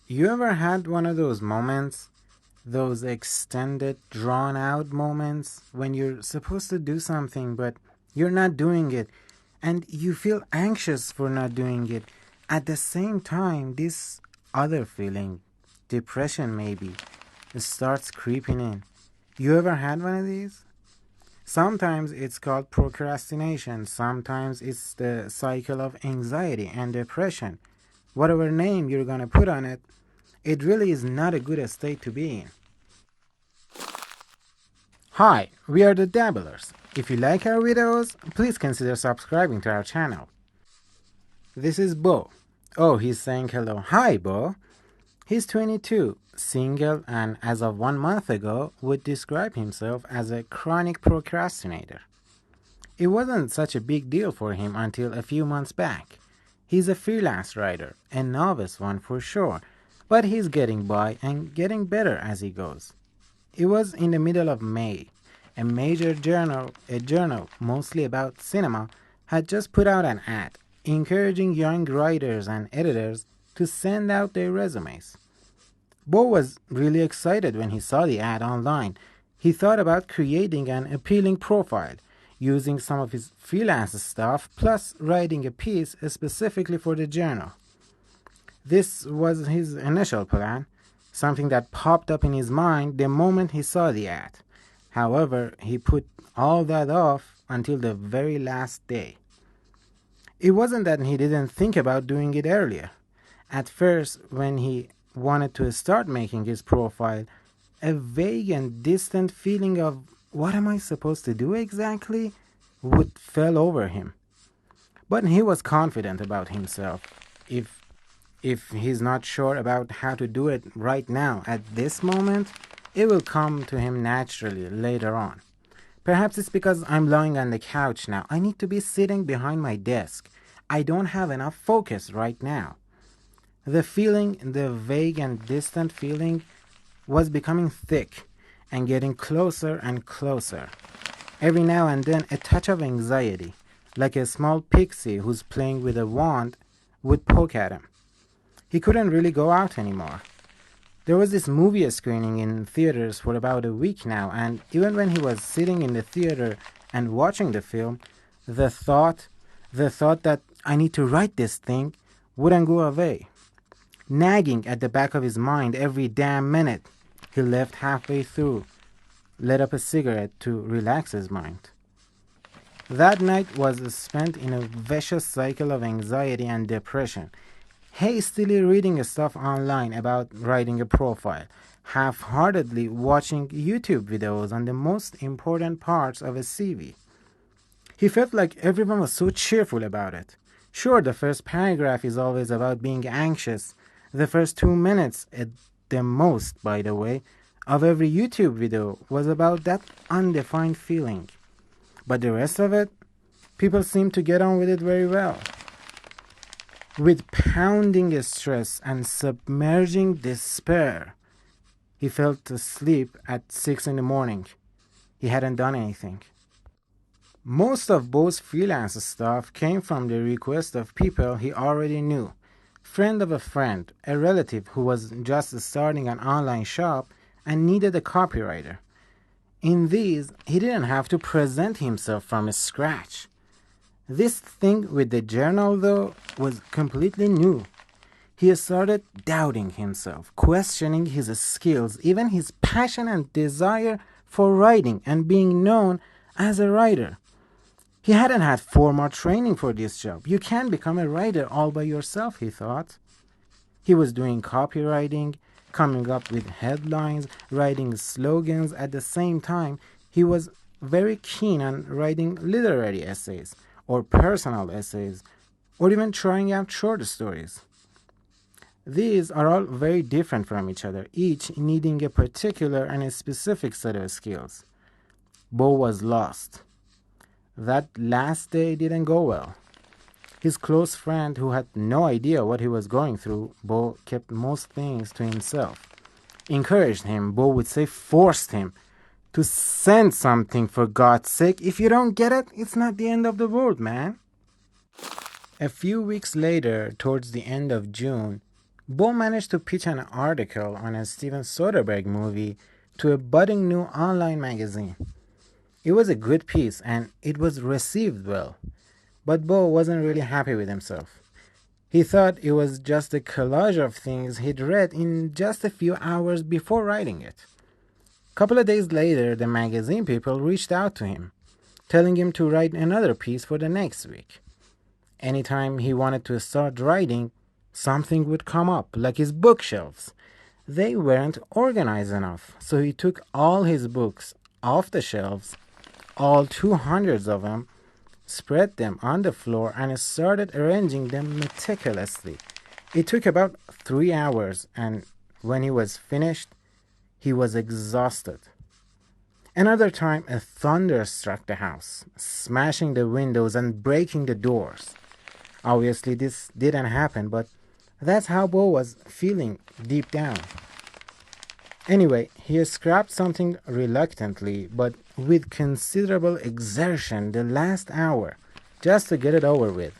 You ever had one of those moments, those extended, drawn out moments when you're supposed to do something but you're not doing it and you feel anxious for not doing it? At the same time, this other feeling, depression maybe, starts creeping in. You ever had one of these? Sometimes it's called procrastination, sometimes it's the cycle of anxiety and depression. Whatever name you're gonna put on it, it really is not a good state to be in. Hi, we are the Dabblers. If you like our videos, please consider subscribing to our channel. This is Beau. Oh, he's saying hello. Hi, Beau. He's 22, single, and as of 1 month ago, would describe himself as a chronic procrastinator. It wasn't such a big deal for him until a few months back. He's a freelance writer, a novice one for sure, but he's getting by and getting better as he goes. It was in the middle of May. A journal mostly about cinema, had just put out an ad encouraging young writers and editors to send out their resumes. Beau was really excited when he saw the ad online. He thought about creating an appealing profile, using some of his freelance stuff, plus writing a piece specifically for the journal. This was his initial plan, something that popped up in his mind the moment he saw the ad. However, he put all that off until the very last day. It wasn't that he didn't think about doing it earlier. At first, when he wanted to start making his profile, a vague and distant feeling of what am I supposed to do exactly would fell over him. But he was confident about himself. If if he's not sure about how to do it right now at this moment, it will come to him naturally later on. Perhaps it's because I'm lying on the couch now. I need to be sitting behind my desk. I don't have enough focus right now. The vague and distant feeling, was becoming thick and getting closer and closer. Every now and then, a touch of anxiety, like a small pixie who's playing with a wand, would poke at him. He couldn't really go out anymore. There was this movie screening in theaters for about a week now, and even when he was sitting in the theater and watching the film, the thought, the thought that I need to write this thing wouldn't go away, nagging at the back of his mind every damn minute. He left halfway through, lit up a cigarette to relax his mind. That night was spent in a vicious cycle of anxiety and depression, hastily reading stuff online about writing a profile, half-heartedly watching YouTube videos on the most important parts of a CV. He felt like everyone was so cheerful about it. Sure, the first paragraph is always about being anxious. The first 2 minutes, at the most, by the way, of every YouTube video was about that undefined feeling. But the rest of it, people seem to get on with it very well. With pounding stress and submerging despair, he fell asleep at 6 in the morning. He hadn't done anything. Most of Beau's freelance stuff came from the request of people he already knew. Friend of a friend, a relative who was just starting an online shop and needed a copywriter. In these, he didn't have to present himself from scratch. This thing with the journal, though, was completely new. He started doubting himself, questioning his skills, even his passion and desire for writing and being known as a writer. He hadn't had formal training for this job. You can't become a writer all by yourself, he thought. He was doing copywriting, coming up with headlines, writing slogans at the same time. He was very keen on writing literary essays, or personal essays, or even trying out short stories. These are all very different from each other, each needing a particular and a specific set of skills. Beau was lost. That last day didn't go well. His close friend, who had no idea what he was going through, Beau kept most things to himself. Encouraged him, Beau would say forced him, to send something for God's sake. If you don't get it, it's not the end of the world, man. A few weeks later, towards the end of June, Beau managed to pitch an article on a Steven Soderbergh movie to a budding new online magazine. It was a good piece and it was received well, but Beau wasn't really happy with himself. He thought it was just a collage of things he'd read in just a few hours before writing it. A couple of days later, the magazine people reached out to him, telling him to write another piece for the next week. Anytime he wanted to start writing, something would come up, like his bookshelves. They weren't organized enough, so he took all his books off the shelves, all 200 of them, spread them on the floor, and started arranging them meticulously. It took about 3 hours, and when he was finished, he was exhausted. Another time, a thunder struck the house, smashing the windows and breaking the doors. Obviously, this didn't happen, but that's how Beau was feeling deep down. Anyway, he scrapped something reluctantly, but with considerable exertion the last hour, just to get it over with.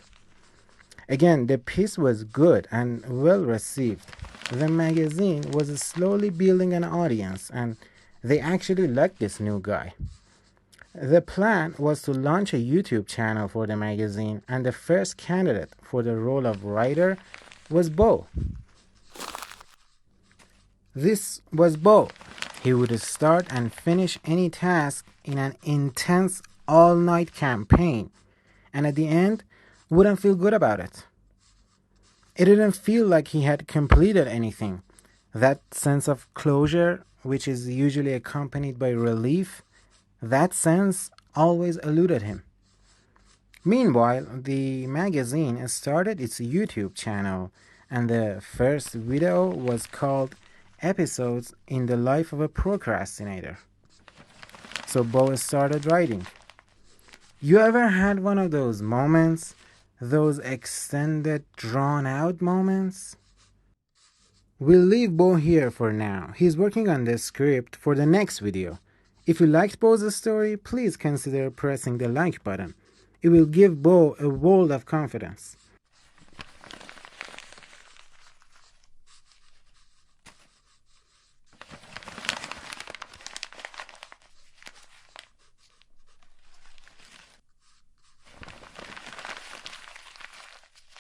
Again, the piece was good and well received. The magazine was slowly building an audience, and they actually liked this new guy. The plan was to launch a YouTube channel for the magazine, and the first candidate for the role of writer was Beau. This was Beau. He would start and finish any task in an intense all-night campaign, and at the end, wouldn't feel good about it. It didn't feel like he had completed anything. That sense of closure, which is usually accompanied by relief, that sense always eluded him. Meanwhile, the magazine started its YouTube channel, and the first video was called Episodes in the Life of a Procrastinator. So Beau started writing. You ever had one of those moments? Those extended, drawn-out moments? We'll leave Beau here for now. He's working on the script for the next video. If you liked Beau's story, please consider pressing the like button. It will give Beau a world of confidence.